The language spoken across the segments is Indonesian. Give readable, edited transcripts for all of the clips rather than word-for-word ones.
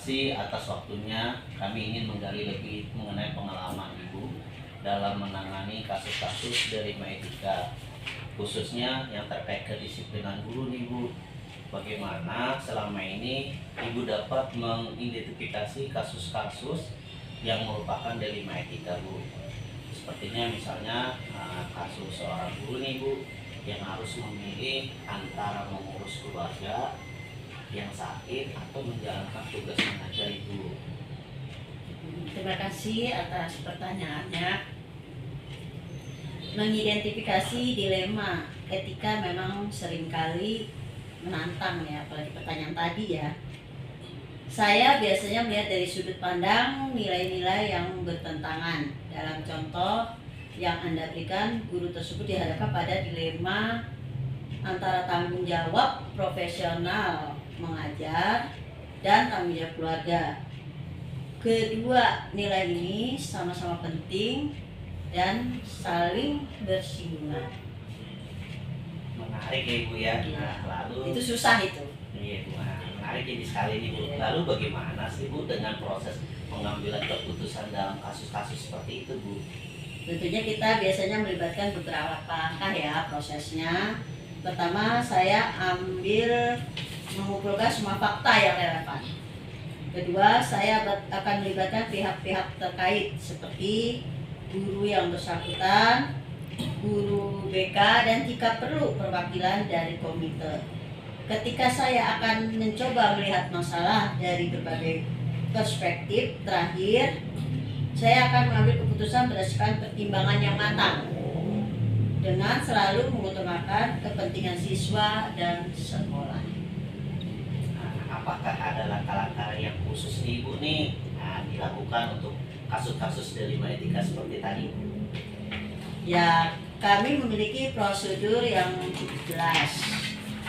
kasih atas waktunya. Kami ingin menggali lebih mengenai pengalaman Ibu dalam menangani kasus-kasus dari etika, khususnya yang terkait kedisiplinan guru nih Bu. Bagaimana selama ini Ibu dapat mengidentifikasi kasus-kasus yang merupakan dilema etika Bu. Sepertinya misalnya kasus seorang guru nih Bu yang harus memilih antara mengurus keluarga yang sakit atau menjalankan tugas mengajar Ibu. Terima kasih atas pertanyaannya. Mengidentifikasi dilema etika memang seringkali menantang ya, apalagi pertanyaan tadi ya. Saya biasanya melihat dari sudut pandang nilai-nilai yang bertentangan. Dalam contoh yang Anda berikan, guru tersebut dihadapkan pada dilema antara tanggung jawab profesional mengajar dan tanggung jawab keluarga. Kedua nilai ini sama-sama penting dan saling bersinggungan. Menarik ya Ibu ya. Nah, lalu Itu susah itu. iya Bu, menarik ini sekali nih Bu. Lalu bagaimana sih Bu dengan proses pengambilan keputusan dalam kasus-kasus seperti itu Bu? Tentunya kita biasanya melibatkan beberapa langkah ya prosesnya. Pertama, saya mengumpulkan semua fakta yang relevan. Kedua, saya akan melibatkan pihak-pihak terkait seperti guru yang bersangkutan, guru BK, dan jika perlu perwakilan dari komite. Ketika saya akan mencoba melihat masalah dari berbagai perspektif, terakhir saya akan mengambil keputusan berdasarkan pertimbangan yang matang dengan selalu mengutamakan kepentingan siswa dan sekolah. Apakah ada langkah-langkah yang khusus nih Ibu nih dilakukan untuk kasus-kasus dilema etika seperti tadi? Ya, kami memiliki prosedur yang cukup jelas.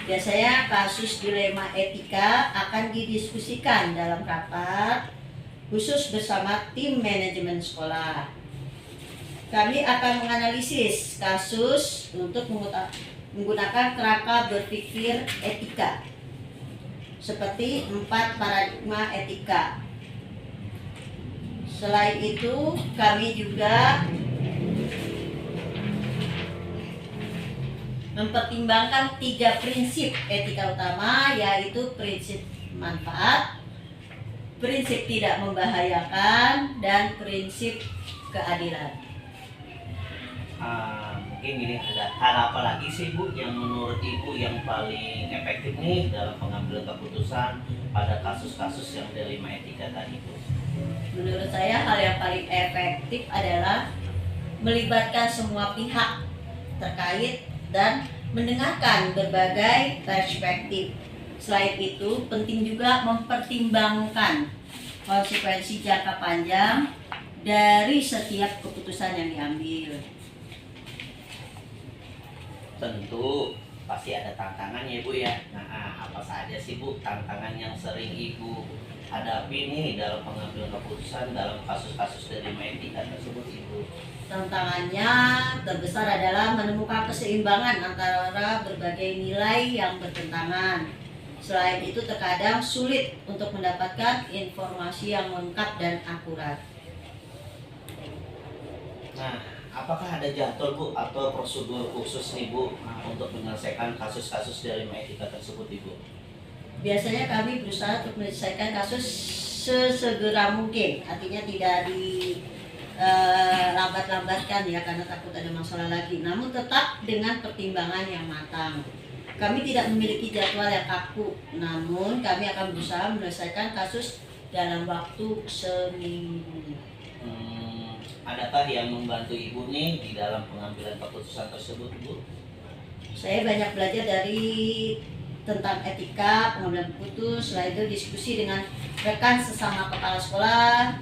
Biasanya kasus dilema etika akan didiskusikan dalam rapat khusus bersama tim manajemen sekolah. Kami akan menganalisis kasus untuk menggunakan kerangka berpikir etika seperti 4 paradigma etika. Selain itu, kami juga mempertimbangkan 3 prinsip etika utama, yaitu prinsip manfaat, prinsip tidak membahayakan, dan prinsip keadilan. Mungkin ini ada hal apa lagi sih Bu yang menurut Ibu yang paling efektif nih dalam pengambilan keputusan pada kasus-kasus yang dilema etika tadi Bu? Menurut saya hal yang paling efektif adalah melibatkan semua pihak terkait dan mendengarkan berbagai perspektif. Selain itu, penting juga mempertimbangkan konsekuensi jangka panjang dari setiap keputusan yang diambil. Tentu pasti ada tantangannya Bu ya. Nah, apa saja sih Bu tantangan yang sering Ibu hadapi nih dalam pengambilan keputusan dalam kasus-kasus dilema etika tersebut Ibu? Tantangannya terbesar adalah menemukan keseimbangan antara berbagai nilai yang bertentangan. Selain itu, terkadang sulit untuk mendapatkan informasi yang lengkap dan akurat. Nah, apakah ada jadwal Bu atau prosedur khusus nih Bu untuk menyelesaikan kasus-kasus dilema etika tersebut Ibu? Biasanya kami berusaha untuk menyelesaikan kasus sesegera mungkin, artinya tidak lambat-lambatkan ya karena takut ada masalah lagi, namun tetap dengan pertimbangan yang matang. Kami tidak memiliki jadwal yang kaku, namun kami akan berusaha menyelesaikan kasus dalam waktu seminggu. Adakah yang membantu Ibu nih di dalam pengambilan keputusan tersebut Bu? Saya banyak belajar tentang etika pengambilan keputusan, selain itu diskusi dengan rekan sesama kepala sekolah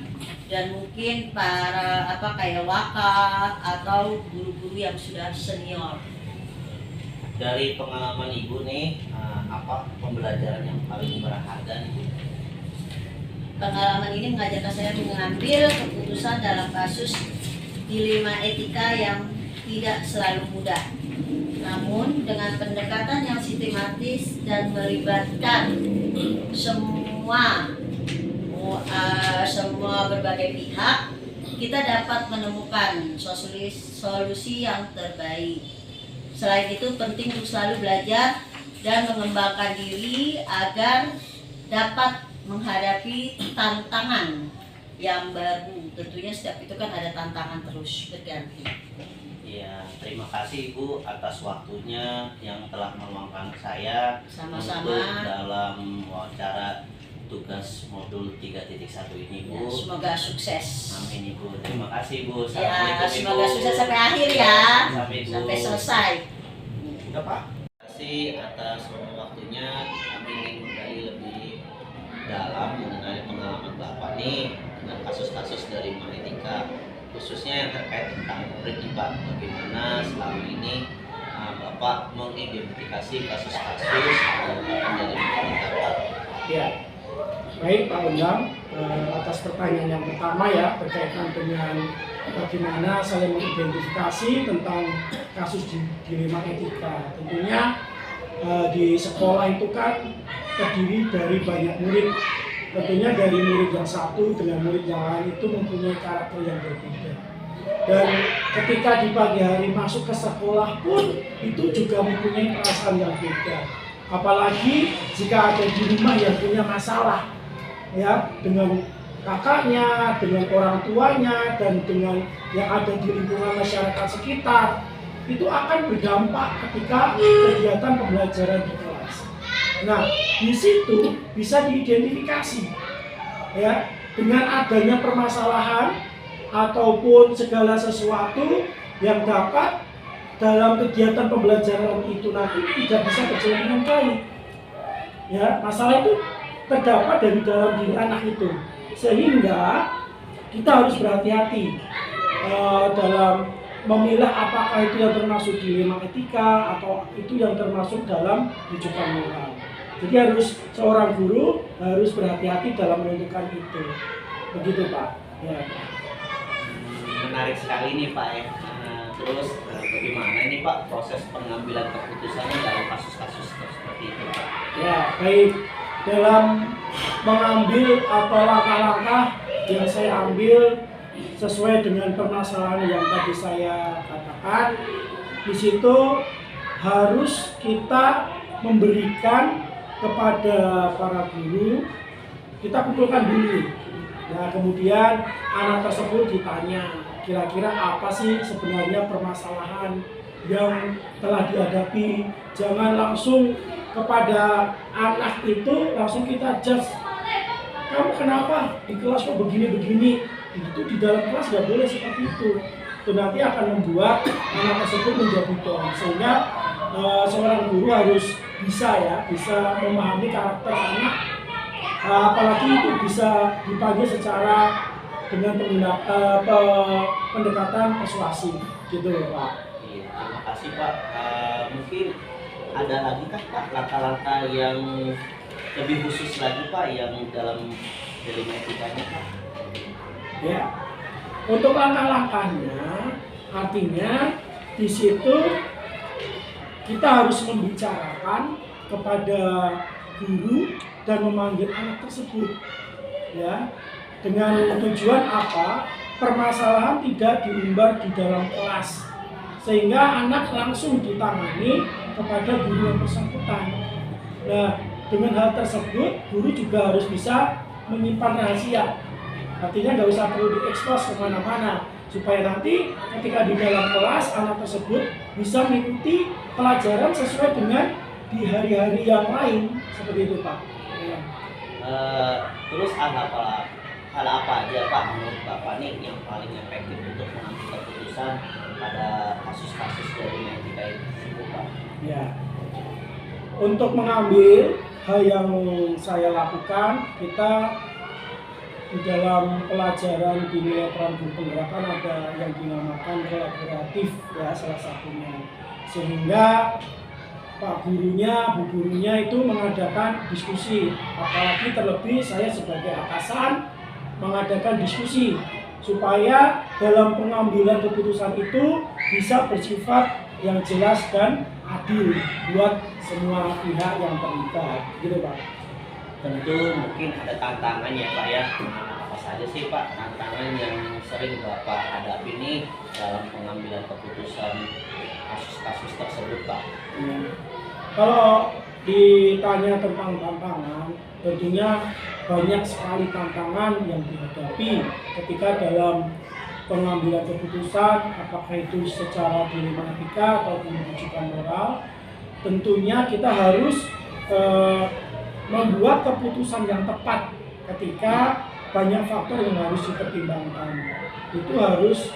dan mungkin para kayak wakaf atau guru-guru yang sudah senior. Dari pengalaman Ibu nih, apa pembelajaran yang paling berharga nih Bu? Pengalaman ini mengajarkan saya mengambil keputusan dalam kasus dilema etika yang tidak selalu mudah. Namun dengan pendekatan yang sistematis dan melibatkan semua berbagai pihak, kita dapat menemukan solusi yang terbaik. Selain itu penting untuk selalu belajar dan mengembangkan diri agar dapat menghadapi tantangan yang baru. Tentunya setiap itu kan ada tantangan terus berganti. Ya, terima kasih Ibu atas waktunya yang telah meluangkan saya Sama-sama. untuk dalam wawancara tugas modul 3.1 ini Bu. Ya, semoga sukses. Amin Ibu. Terima kasih Bu. Ya, Assalamualaikum, semoga Ibu. sukses sampai akhir ya. Sampai Selesai. Udah Pak. Terima kasih atas waktunya. Kami ingin menggali lebih dalam mengenai pengalaman Bapak nih dengan kasus-kasus dari Mahetika, khususnya yang terkait tentang murid Pak. Bagaimana selama ini Bapak mengidentifikasi kasus-kasus dari Mahetika Pak? Ya, baik Pak Undang, atas pertanyaan yang pertama ya berkaitan dengan bagaimana saya mengidentifikasi tentang kasus dilema etika. Tentunya di sekolah itu kan terdiri dari banyak murid. Tentunya dari murid yang satu dengan murid yang lain itu mempunyai karakter yang berbeda. Dan ketika di pagi hari masuk ke sekolah pun itu juga mempunyai perasaan yang beda. Apalagi jika ada di rumah yang punya masalah ya dengan kakaknya, dengan orang tuanya, dan dengan yang ada di lingkungan masyarakat sekitar, itu akan berdampak ketika kegiatan pembelajaran di kelas. Nah, di situ bisa diidentifikasi ya dengan adanya permasalahan ataupun segala sesuatu yang dapat dalam kegiatan pembelajaran itu nanti tidak bisa berjalan dengan baik. Ya, masalah itu terdapat dari dalam diri anak itu, sehingga kita harus berhati-hati dalam memilah apakah itu yang termasuk dilema etika atau itu yang termasuk dalam rujukan moral. Jadi harus seorang guru harus berhati-hati dalam menentukan itu. Begitu Pak. Ya. Menarik sekali nih Pak ya. Terus bagaimana ini Pak proses pengambilan keputusannya dalam kasus-kasus seperti itu Pak? Ya, baik. Dalam mengambil atau langkah-langkah yang saya ambil sesuai dengan permasalahan yang tadi saya katakan, di situ harus kita memberikan kepada para guru, kita kumpulkan dulu. Nah, kemudian anak tersebut ditanya, kira-kira apa sih sebenarnya permasalahan yang telah dihadapi. Jangan langsung kepada anak itu langsung kita judge, kamu kenapa di kelas kok begini-begini. Itu di dalam kelas nggak boleh seperti itu. Itu nanti akan membuat anak tersebut menjadi down, sehingga seorang guru harus bisa memahami karakter anak, apalagi itu bisa dipanggil secara dengan pendekatan persuasif gitu loh Pak. Iya, terima kasih Pak. Mungkin ada lagi kan Pak langkah-langkah yang lebih khusus lagi Pak yang dalam dilema etikanya Pak? Ya, untuk langkah-langkahnya artinya di situ kita harus membicarakan kepada guru dan memanggil anak tersebut ya dengan tujuan apa? Permasalahan tidak diumbar di dalam kelas sehingga anak langsung ditangani kepada guru yang bersangkutan. Nah, dengan hal tersebut guru juga harus bisa menyimpan rahasia. Artinya nggak usah perlu diekspos kemana-mana supaya nanti ketika di dalam kelas anak tersebut bisa mengikuti pelajaran sesuai dengan di hari-hari yang lain seperti itu Pak. Ya. Terus hal apa aja Pak menurut Bapak nih yang paling efektif untuk mengambil keputusan pada kasus-kasus dari etika itu Pak? Ya. Untuk mengambil hal yang saya lakukan, kita di dalam pelajaran di nilai peran guru penggerakkan ada yang dinamakan kolaboratif ya salah satunya, sehingga Pak gurunya, Bu gurunya itu mengadakan diskusi, apalagi terlebih saya sebagai atasan mengadakan diskusi supaya dalam pengambilan keputusan itu bisa bersifat yang jelas dan adil buat semua pihak yang terlibat, gitu Pak. Tentu mungkin ada tantangan ya Pak ya, apa saja sih Pak tantangan yang sering Bapak hadapi ini dalam pengambilan keputusan kasus-kasus tersebut Pak? Kalau ditanya tentang tantangan, tentunya banyak sekali tantangan yang dihadapi ketika dalam pengambilan keputusan, apakah itu secara dilema etika ataupun rujukan moral. Tentunya kita harus membuat keputusan yang tepat ketika banyak faktor yang harus dipertimbangkan. Itu harus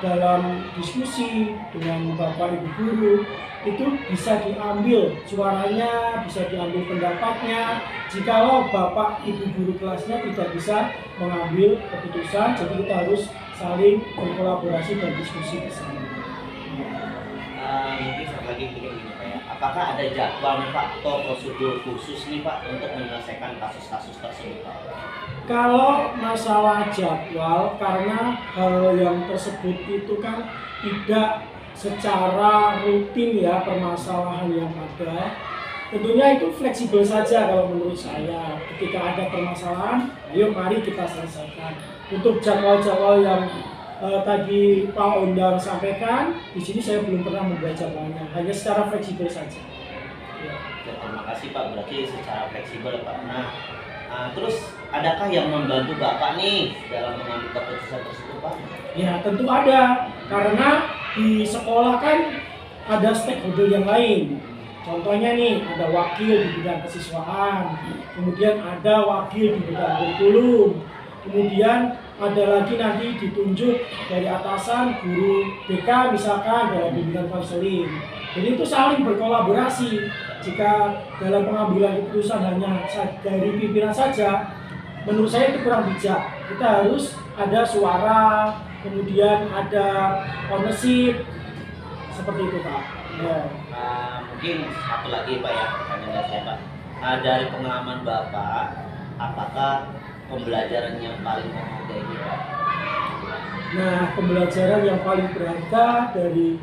dalam diskusi dengan Bapak Ibu guru, itu bisa diambil suaranya, bisa diambil pendapatnya. Jikalau Bapak Ibu guru kelasnya tidak bisa mengambil keputusan, jadi kita harus saling berkolaborasi dan diskusi bersama. Mungkin satu lagi begini Pak ya, apakah ada jadwal nih Pak atau prosedur khusus nih Pak untuk menyelesaikan kasus-kasus tersebut Pak? Kalau masalah jadwal, karena hal yang tersebut itu kan tidak secara rutin ya permasalahan yang ada, tentunya itu fleksibel saja kalau menurut saya. Ketika ada permasalahan, ayo mari kita selesaikan. Untuk jadwal-jadwal yang tadi Pak Ondang sampaikan, di sini saya belum pernah membuat jadwalnya, hanya secara fleksibel saja. Ya, terima kasih Pak, berarti secara fleksibel Pak. Terus adakah yang membantu Bapak nih dalam mengambil keputusan tersebut Pak? Ya tentu ada, karena di sekolah kan ada stakeholder yang lain. Contohnya nih, ada wakil di bidang kesiswaan, kemudian ada wakil di bidang kurikulum, kemudian ada lagi nanti ditunjuk dari atasan guru BK misalkan dalam bimbingan konseling. Jadi itu saling berkolaborasi. Jika dalam pengambilan keputusan hanya dari pimpinan saja, menurut saya itu kurang bijak. Kita harus ada suara, kemudian ada ownership, seperti itu Pak. Ya. Mungkin satu lagi Pak ya, pertanyaan dari saya Pak. Dari pengalaman Bapak, apakah pembelajaran yang paling berharga ini Pak? Nah, pembelajaran yang paling berharga dari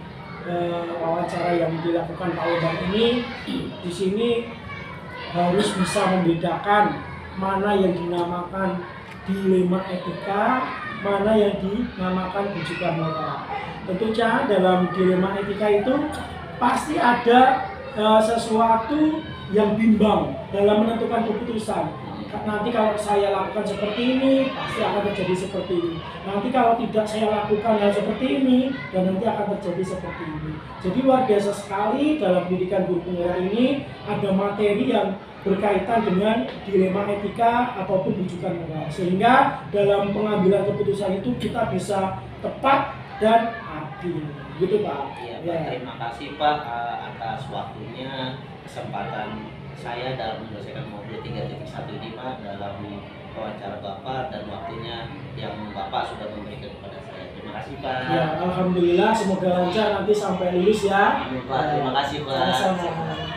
wawancara yang dilakukan Pak Ondang ini, di sini harus bisa membedakan mana yang dinamakan dilema etika, mana yang dinamakan rujukan moral. Tentunya dalam dilema etika itu pasti ada sesuatu yang bimbang dalam menentukan keputusan. Nanti kalau saya lakukan seperti ini, pasti akan terjadi seperti ini. Nanti kalau tidak saya lakukan hal seperti ini, dan nanti akan terjadi seperti ini. Jadi luar biasa sekali dalam pendidikan guru penggerak ini ada materi yang berkaitan dengan dilema etika ataupun rujukan moral. Sehingga dalam pengambilan keputusan itu kita bisa tepat dan adil. Gitu Pak. Iya Pak, terima kasih Pak atas waktunya, kesempatan saya dalam menyelesaikan mobil 3.1 ini Pak, dalam wawancara Bapak dan waktunya yang Bapak sudah memberikan kepada saya. Terima kasih Pak. Ya, alhamdulillah, semoga lancar nanti sampai lulus ya. Amin Pak, terima kasih Pak. Sama-sama.